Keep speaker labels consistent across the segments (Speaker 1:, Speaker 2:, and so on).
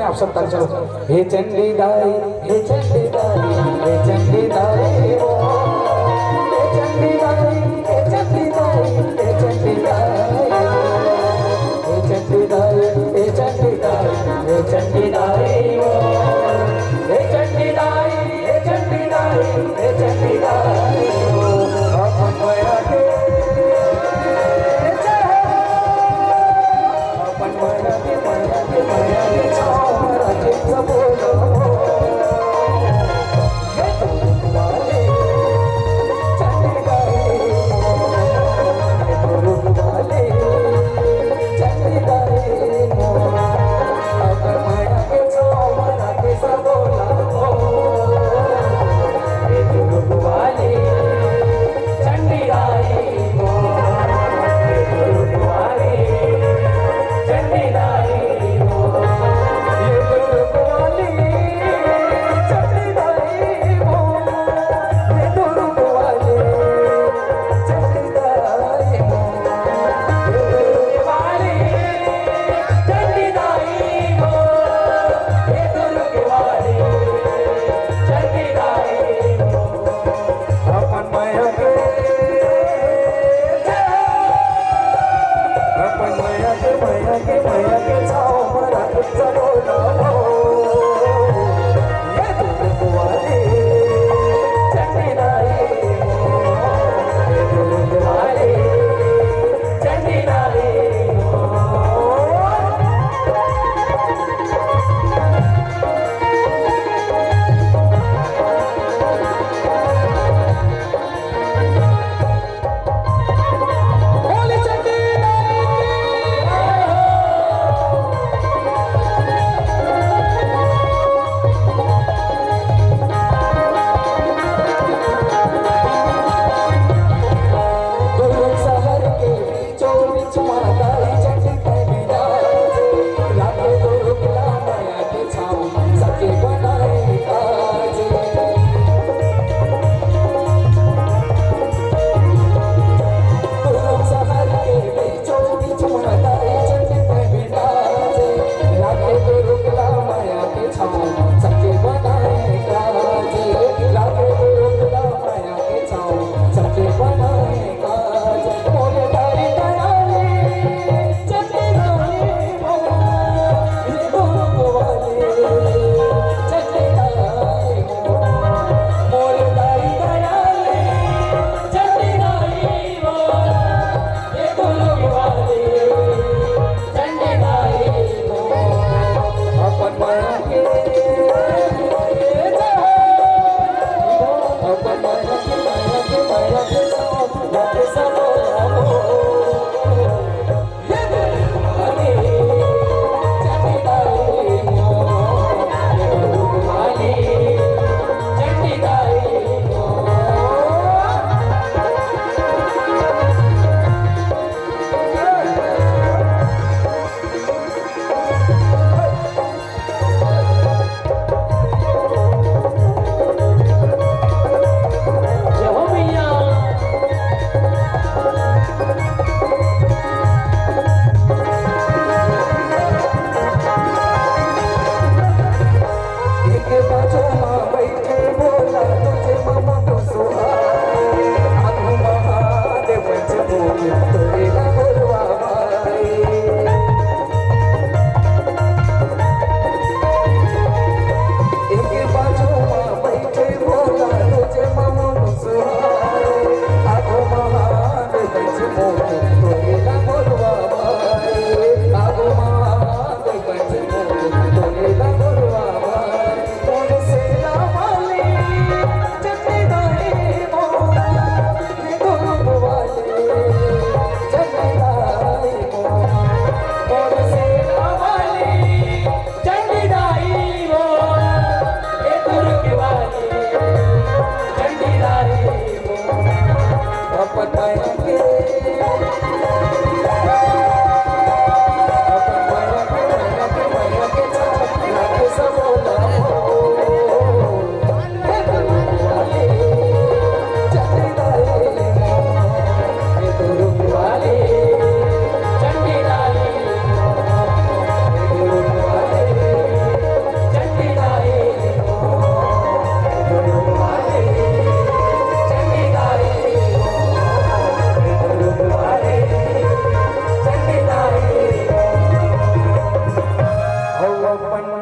Speaker 1: आप सब ताली चलो। हे चंडी दाई, हे चंडी दाई, हे चंडी दाई ओ, हे चंडी दाई, हे चंडी दाई, हे चंडी दाई, हे चंडी दाई, हे चंडी दाई, हे चंडी दाई ओ, हे चंडी दाई, हे चंडी दाई, हे चंडी दाई ओ, आपण मराठी वाले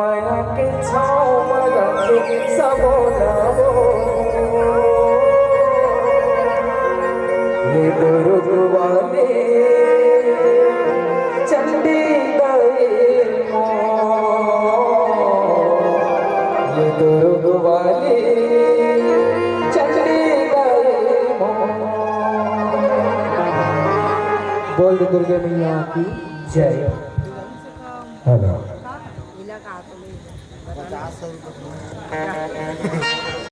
Speaker 1: माया के छाँव में रखे सबो नवो ये दुर्ग वाले चंडी गए ये दुर्ग वाले चंडी गए बोल दो दुर्गा मैया की जय। हेलो